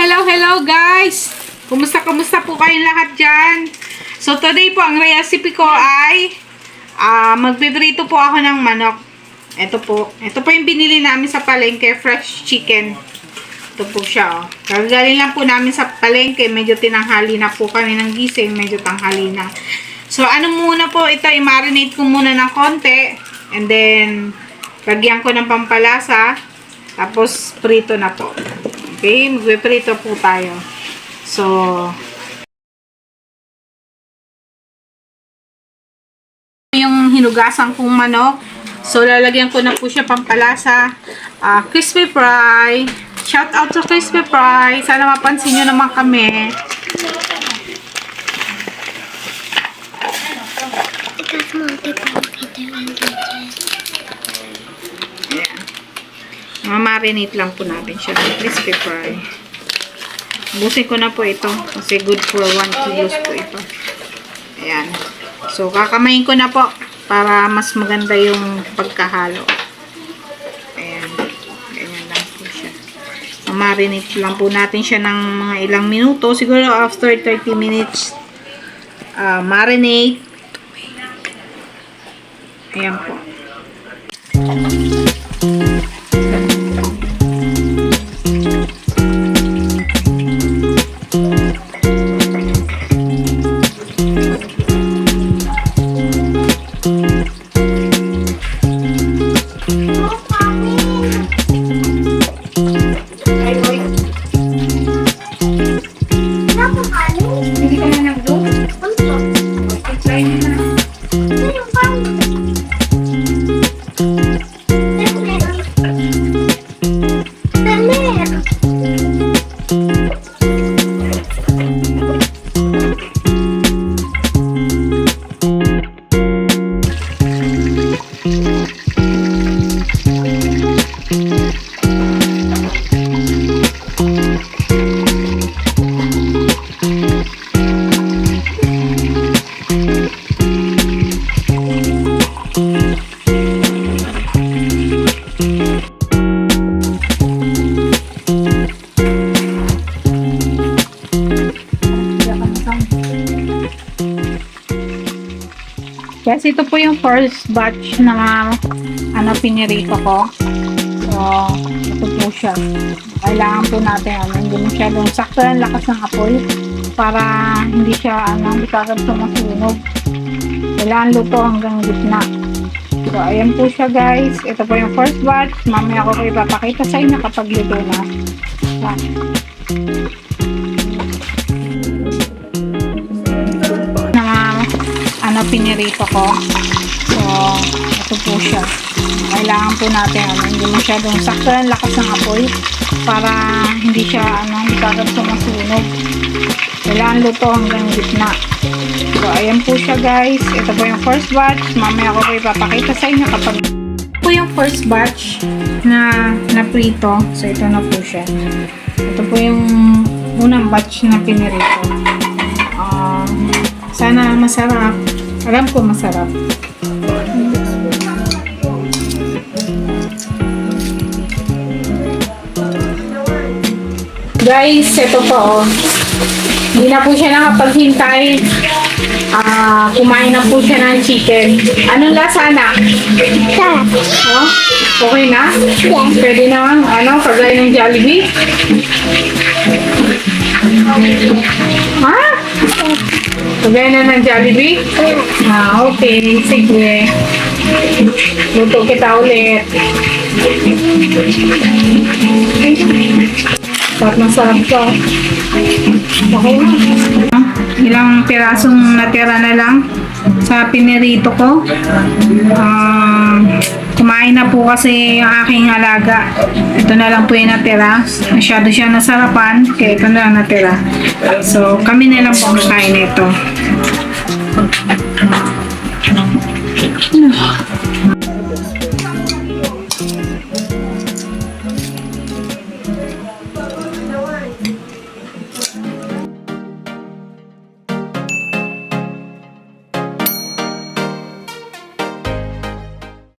Hello guys! Kumusta po kayong lahat dyan? So today po, ang recipe ko ay magpiprito po ako ng manok. Ito po yung binili namin sa palengke, fresh chicken. Ito po siya, oh. Gagaling lang po namin sa palengke, medyo tinanghali na po kami ng gising, medyo tanghali na. So ano muna po, ito i-marinate ko muna ng konti, and then lagyan ko ng pampalasa, tapos prito na po. Okay, magpiprito po tayo. So, yung hinugasan kong manok. So, lalagyan ko na po siya pampalasa. Crispy fry. Shout out to Crispy Fry. Sana mapansin nyo naman kami. Mamarinate lang po natin siya ng crispy fry. Busin ko na po ito kasi good for 1 kilos po ito. Ayan. So, kakamayin ko na po para mas maganda yung pagkahalo. Ayan. Ganyan lang po siya. Mamarinate lang po natin siya ng mga ilang minuto. Siguro after 30 minutes marinate. Ayan po. Hindi ka na nag-do? Try mo na. Yes, ito po yung first batch na pinirito ko. So, ito po siya. Kailangan po natin, hindi masyadong sakto ang lakas ng apoy para hindi siya, hindi kagad sumasunog. Kailangan luto hanggang gitna. So, ayan po siya guys. Ito po yung first batch. Mamaya ko ipapakita sa inyo kapag luto na. Pinirito ko. So, ito po siya. Kailangan po natin, hindi masyadong sakto ang lakas ng apoy para hindi siya, hindi kagad sumasunog. Kailangan luto hanggang gitna. So, ayan po siya guys. Ito po yung first batch. Mamaya ko ipapakita sa inyo kapag ito po yung first batch na prito. So, ito na po siya. Ito po yung unang batch na pinirito. Sana masarap. Alam ko masarap. Guys, ito po. Hindi na po siya nakapaghintay. Kumain na po siya ng chicken. Anong lasa na? Oh, okay na? Pwede na, kagaya ng Jollibee? Ha? Kagaya na ng Jollibee? Okay. Sige. Luto kita ulit. Sarap ka. Okay na. Ilang pirasong natira na lang sa pinirito ko. Kumain na po kasi yung aking alaga. Ito na lang po yung natira. Masyado siya nasarapan, kaya ito na lang natira. So, kami na lang po kakain nito.